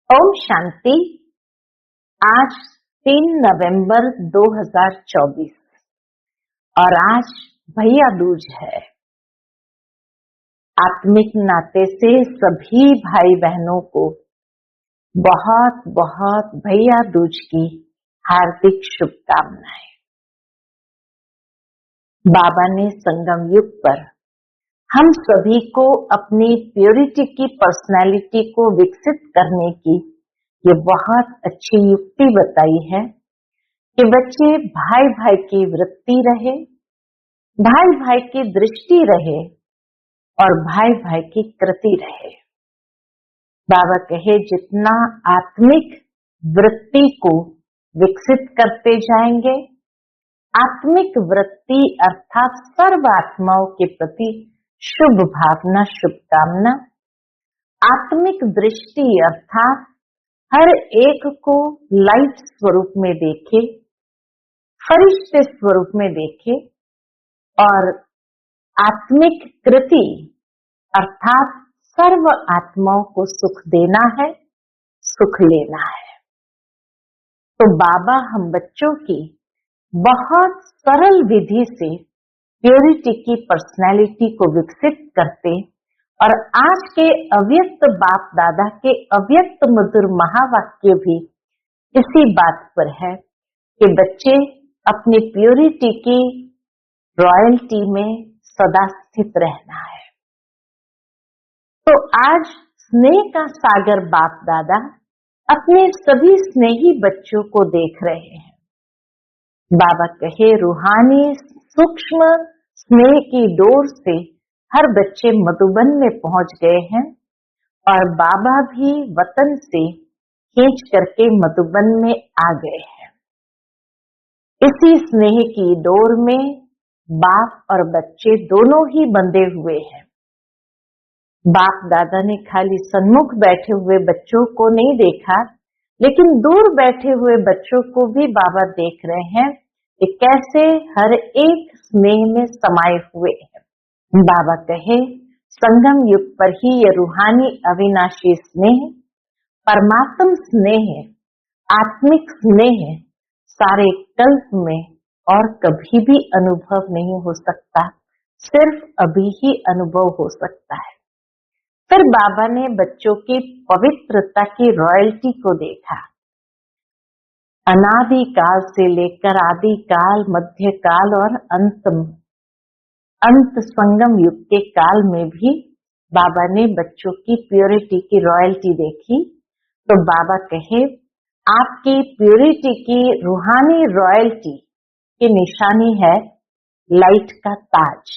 ओम शांति। आज 3 नवंबर 2024 और आज भैया दूज है। आत्मिक नाते से सभी भाई बहनों को बहुत बहुत भैया दूज की हार्दिक शुभकामनाएं। बाबा ने संगम युग पर हम सभी को अपनी प्योरिटी की पर्सनालिटी को विकसित करने की ये बहुत अच्छी युक्ति बताई है कि बच्चे भाई भाई की वृत्ति रहे, भाई भाई की दृष्टि रहे और भाई भाई की कृति रहे। बाबा कहे जितना आत्मिक वृत्ति को विकसित करते जाएंगे, आत्मिक वृत्ति अर्थात सर्व आत्माओं के प्रति शुभ भावना, शुभकामना, आत्मिक दृष्टि अर्थात हर एक को लाइट स्वरूप में देखे, फरिश्ते स्वरूप में देखे और आत्मिक कृति अर्थात सर्व आत्माओं को सुख देना है, सुख लेना है। तो बाबा हम बच्चों की बहुत सरल विधि से प्योरिटी की पर्सनैलिटी को विकसित करते और आज के अव्यक्त बाप दादा के अव्यक्त मधुर महावाक्य भी इसी बात पर है कि बच्चे अपनी प्योरिटी की रॉयल्टी में सदा स्थित रहना है। तो आज स्नेह का सागर बाप दादा अपने सभी स्नेही बच्चों को देख रहे हैं। बाबा कहे रूहानी सूक्ष्म स्नेह की डोर से हर बच्चे मधुबन में पहुंच गए हैं और बाबा भी वतन से खींच करके मधुबन में आ गए हैं। इसी स्नेह की डोर में बाप और बच्चे दोनों ही बंधे हुए हैं। बाप दादा ने खाली सन्मुख बैठे हुए बच्चों को नहीं देखा, लेकिन दूर बैठे हुए बच्चों को भी बाबा देख रहे हैं कि कैसे हर एक स्नेह में समाये हुए हैं। बाबा कहे संगम युग पर ही ये रूहानी अविनाशी स्नेह, परमात्म स्नेह, आत्मिक स्नेह सारे कल्प में और कभी भी अनुभव नहीं हो सकता, सिर्फ अभी ही अनुभव हो सकता है। फिर बाबा ने बच्चों की पवित्रता की रॉयल्टी को देखा। अनादि काल से लेकर आदि काल, मध्य काल और अंत संगम युग के काल में भी बाबा ने बच्चों की प्योरिटी की रॉयल्टी देखी। तो बाबा कहे आपकी प्योरिटी की रूहानी रॉयल्टी की निशानी है लाइट का ताज।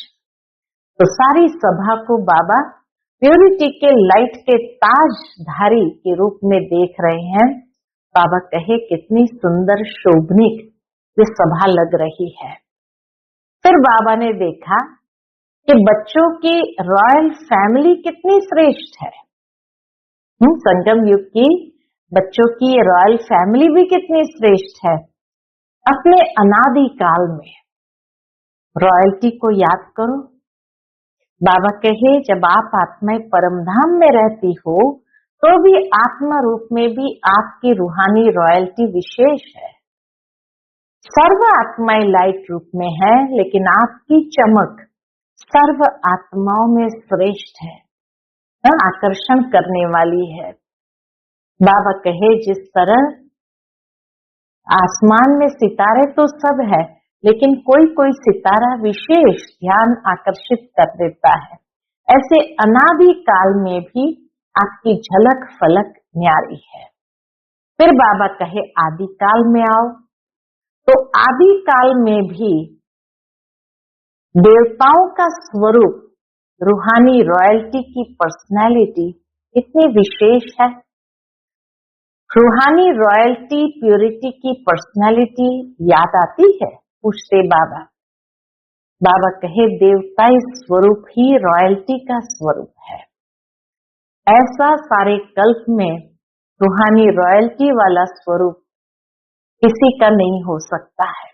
तो सारी सभा को बाबा प्योरिटी के लाइट के ताजधारी के रूप में देख रहे हैं। बाबा कहे कितनी सुंदर शोभनीक ये सभा लग रही है। फिर बाबा ने देखा कि बच्चों की रॉयल फैमिली कितनी श्रेष्ठ है। संगम युग की बच्चों की रॉयल फैमिली भी कितनी श्रेष्ठ है। अपने अनादि काल में रॉयल्टी को याद करो। बाबा कहे जब आप आत्माएं परमधाम में रहती हो तो भी आत्मा रूप में भी आपकी रूहानी रॉयल्टी विशेष है। सर्व आत्माएं लाइट रूप में है, लेकिन आपकी चमक सर्व आत्माओं में श्रेष्ठ है, आकर्षण करने वाली है। बाबा कहे जिस तरह आसमान में सितारे तो सब है, लेकिन कोई कोई सितारा विशेष ध्यान आकर्षित कर देता है, ऐसे अनादि काल में भी आपकी झलक फलक न्यारी है। फिर बाबा कहे आदि काल में आओ। तो आदि काल में भी देवताओं का स्वरूप, रूहानी रॉयल्टी की पर्सनैलिटी इतनी विशेष है। रूहानी रॉयल्टी प्योरिटी की पर्सनैलिटी याद आती है, पूछते बाबा। बाबा कहे देवताई स्वरूप ही रॉयल्टी का स्वरूप है। ऐसा सारे कल्प में रूहानी रॉयल्टी वाला स्वरूप किसी का नहीं हो सकता है।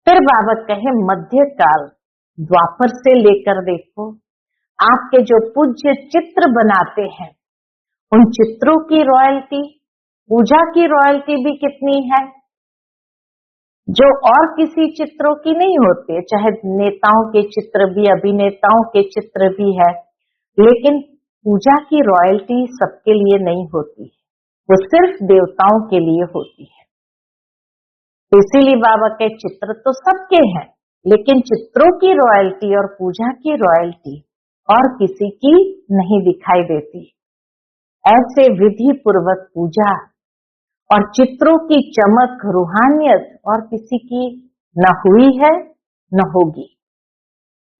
फिर बाबा कहे मध्य काल, द्वापर से लेकर देखो, आपके जो पूज्य चित्र बनाते हैं उन चित्रों की रॉयल्टी, पूजा की रॉयल्टी भी कितनी है, जो और किसी चित्रों की नहीं होती। चाहे नेताओं के चित्र भी, अभिनेताओं के चित्र भी है, लेकिन पूजा की रॉयल्टी सबके लिए नहीं होती, वो सिर्फ देवताओं के लिए होती है। तो इसीलिए बाबा के चित्र तो सबके हैं, लेकिन चित्रों की रॉयल्टी और पूजा की रॉयल्टी और किसी की नहीं दिखाई देती। ऐसे विधि पूर्वक पूजा और चित्रों की चमक, रूहानियत और किसी की न हुई है न होगी।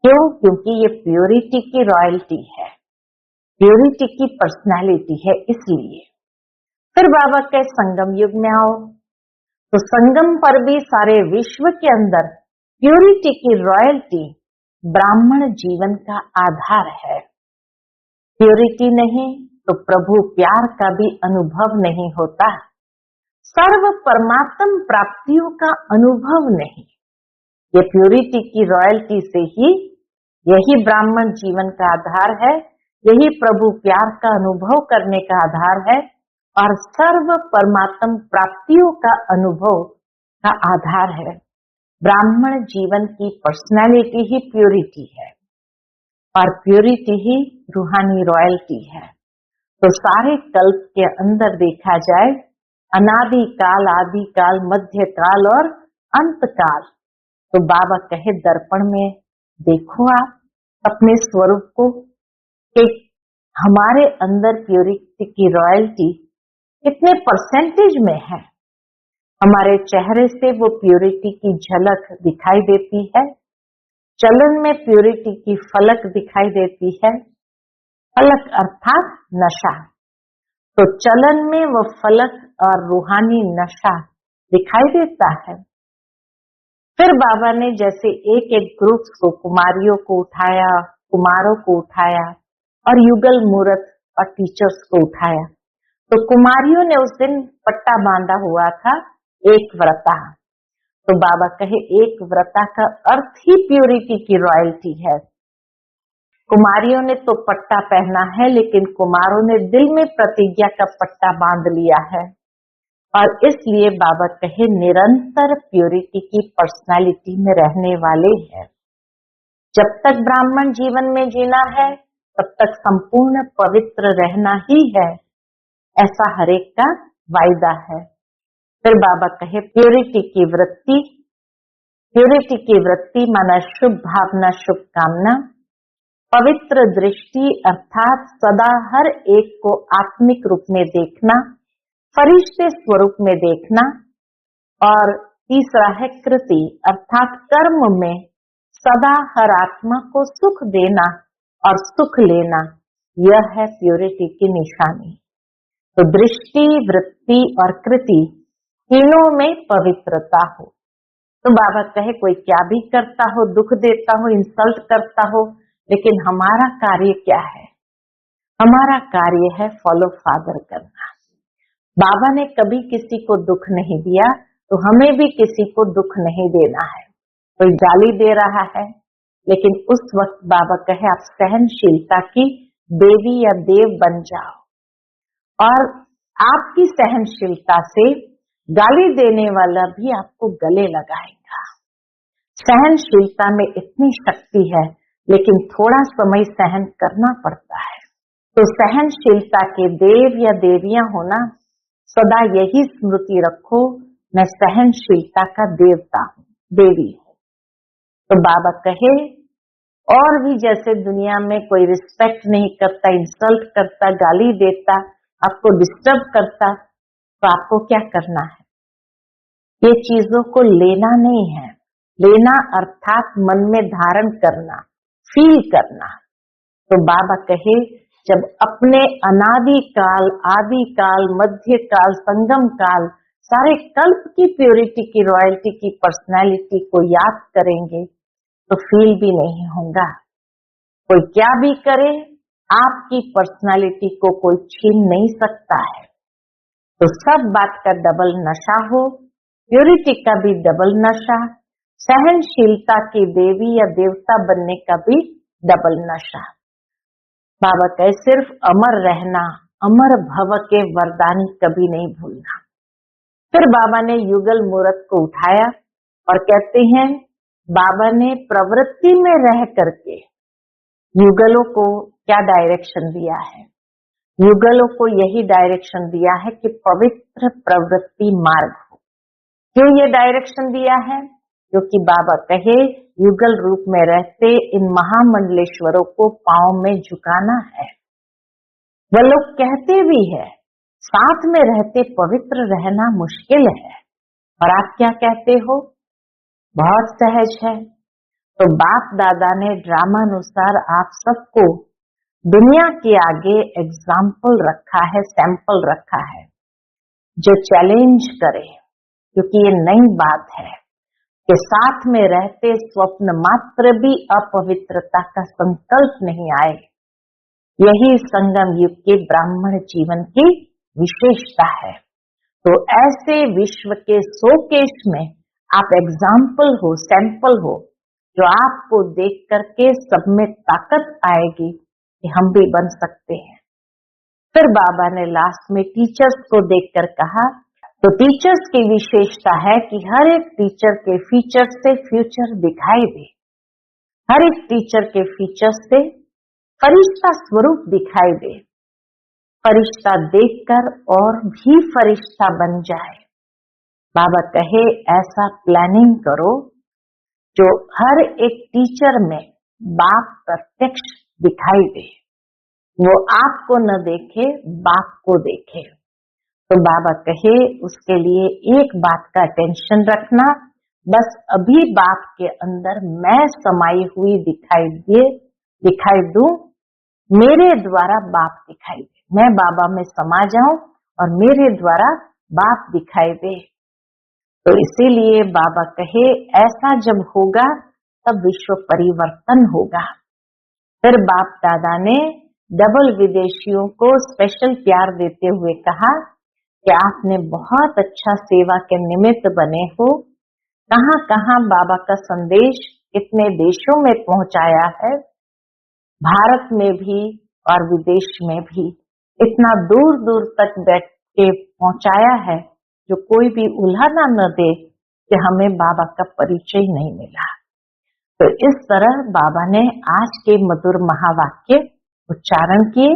क्यों? क्योंकि ये प्योरिटी की रॉयल्टी है, प्योरिटी की पर्सनालिटी है, इसलिए। फिर बाबा के संगम युग में आओ, तो संगम पर भी सारे विश्व के अंदर प्योरिटी की रॉयल्टी ब्राह्मण जीवन का आधार है। प्योरिटी नहीं तो प्रभु प्यार का भी अनुभव नहीं होता, सर्व परमात्म प्राप्तियों का अनुभव नहीं। ये प्योरिटी की रॉयल्टी से ही, यही ब्राह्मण जीवन का आधार है, यही प्रभु प्यार का अनुभव करने का आधार है और सर्व परमात्म प्राप्तियों का अनुभव का आधार है। ब्राह्मण जीवन की पर्सनैलिटी ही प्योरिटी है और प्योरिटी ही रूहानी रॉयल्टी है। तो सारे कल्प के अंदर देखा जाए, अनादि काल, आदि काल, मध्य काल और अंत काल, तो बाबा कहे दर्पण में देखो आप अपने स्वरूप को कि हमारे अंदर प्योरिटी की रॉयल्टी कितने परसेंटेज में है। हमारे चेहरे से वो प्योरिटी की झलक दिखाई देती है, चलन में प्योरिटी की फलक दिखाई देती है। फलक अर्थात नशा, तो चलन में वो फलक और रूहानी नशा दिखाई देता है। फिर बाबा ने जैसे एक एक ग्रुप्स को, कुमारियों को उठाया, कुमारों को उठाया और युगल मूर्त और टीचर्स को उठाया। तो कुमारियों ने उस दिन पट्टा बांधा हुआ था, एक व्रता। तो बाबा कहे एक व्रता का अर्थ ही प्योरिटी की रॉयल्टी है। कुमारियों ने तो पट्टा पहना है, लेकिन कुमारों ने दिल में प्रतिज्ञा का पट्टा बांध लिया है और इसलिए बाबा कहे निरंतर प्योरिटी की पर्सनालिटी में रहने वाले हैं। जब तक ब्राह्मण जीवन में जीना है, तब तक संपूर्ण पवित्र रहना ही है, ऐसा हरेक का वायदा है। फिर बाबा कहे प्योरिटी की वृत्ति, प्योरिटी की वृत्ति माना शुभ भावना, शुभ कामना, पवित्र दृष्टि अर्थात सदा हर एक को आत्मिक रूप में देखना, फरिश्ते स्वरूप में देखना, और तीसरा है कृति अर्थात कर्म में सदा हर आत्मा को सुख देना और सुख लेना। यह है प्योरिटी की निशानी। तो दृष्टि, वृत्ति और कृति तीनों में पवित्रता हो। तो बाबा कहे कोई क्या भी करता हो, दुख देता हो, इंसल्ट करता हो, लेकिन हमारा कार्य क्या है? हमारा कार्य है फॉलो फादर करना। बाबा ने कभी किसी को दुख नहीं दिया, तो हमें भी किसी को दुख नहीं देना है। कोई गाली दे रहा है, लेकिन उस वक्त बाबा कहे आप सहनशीलता की देवी या देव बन जाओ और आपकी सहनशीलता से गाली देने वाला भी आपको गले लगाएगा। सहनशीलता में इतनी शक्ति है, लेकिन थोड़ा समय सहन करना पड़ता है। तो सहनशीलता के देव या देवियां होना, सदा यही स्मृति रखो, मैं सहनशीलता का देवता हूँ, देवी हूँ। तो बाबा कहे और भी जैसे दुनिया में कोई रिस्पेक्ट नहीं करता, इंसल्ट करता, गाली देता, आपको डिस्टर्ब करता, तो आपको क्या करना है? ये चीजों को लेना नहीं है। लेना अर्थात मन में धारण करना, फील करना। तो बाबा कहे जब अपने अनादि काल, आदि काल, मध्य काल, संगम काल, सारे कल्प की प्योरिटी की, रॉयल्टी की पर्सनालिटी को याद करेंगे, तो फील भी नहीं होगा। कोई क्या भी करे, आपकी पर्सनालिटी को कोई छीन नहीं सकता है। तो सब बात का डबल नशा हो, प्योरिटी का भी डबल नशा, सहनशीलता की देवी या देवता बनने का भी डबल नशा। बाबा कहे सिर्फ अमर रहना अमर भव के वरदानी कभी नहीं भूलना। फिर बाबा ने युगल मूर्त को उठाया और कहते हैं, बाबा ने प्रवृत्ति में रह करके युगलों को क्या डायरेक्शन दिया है? युगलों को यही डायरेक्शन दिया है कि पवित्र प्रवृत्ति मार्ग हो। क्यों ये डायरेक्शन दिया है? क्योंकि बाबा कहे युगल रूप में रहते इन महामंडलेश्वरों को पांव में झुकाना है। वो लोग कहते भी है साथ में रहते पवित्र रहना मुश्किल है, और आप क्या कहते हो? बहुत सहज है। तो बाप दादा ने ड्रामानुसार आप सबको दुनिया के आगे एग्जाम्पल रखा है, सैंपल रखा है, जो चैलेंज करे, क्योंकि ये नई बात है कि साथ में रहते स्वप्न मात्र भी अपवित्रता का संकल्प नहीं आए। यही संगम युग के ब्राह्मण जीवन की विशेषता है। तो ऐसे विश्व के शोकेस में आप एग्जाम्पल हो, सैंपल हो, जो आपको देख करके सब में ताकत आएगी कि हम भी बन सकते हैं। फिर बाबा ने लास्ट में टीचर्स को देखकर कहा, तो टीचर्स की विशेषता है कि हर एक टीचर के फीचर से फ्यूचर दिखाई दे, हर एक टीचर के फीचर से फरिश्ता स्वरूप दिखाई दे, फरिश्ता देखकर और भी फरिश्ता बन जाए। बाबा कहे ऐसा प्लानिंग करो जो हर एक टीचर में बाप प्रत्यक्ष दिखाई दे, वो आपको न देखे, बाप को देखे। तो बाबा कहे उसके लिए एक बात का टेंशन रखना, बस अभी बाप के अंदर मैं समाई हुई दिखाई दूं, मेरे द्वारा बाप दिखाई दे, मैं बाबा में समा जाऊं और मेरे द्वारा बाप दिखाई दे। तो इसीलिए बाबा कहे ऐसा जब होगा तब विश्व परिवर्तन होगा। फिर बाप दादा ने डबल विदेशियों को स्पेशल प्यार देते हुए कहा कि आपने बहुत अच्छा सेवा के निमित्त बने हो। कहां कहां बाबा का संदेश कितने देशों में पहुंचाया है, भारत में भी और विदेश में भी, इतना दूर दूर तक बैठ के पहुंचाया है जो कोई भी उल्हाना न दे कि हमें बाबा का परिचय नहीं मिला। तो इस तरह बाबा ने आज के मधुर महावाक्य उच्चारण किए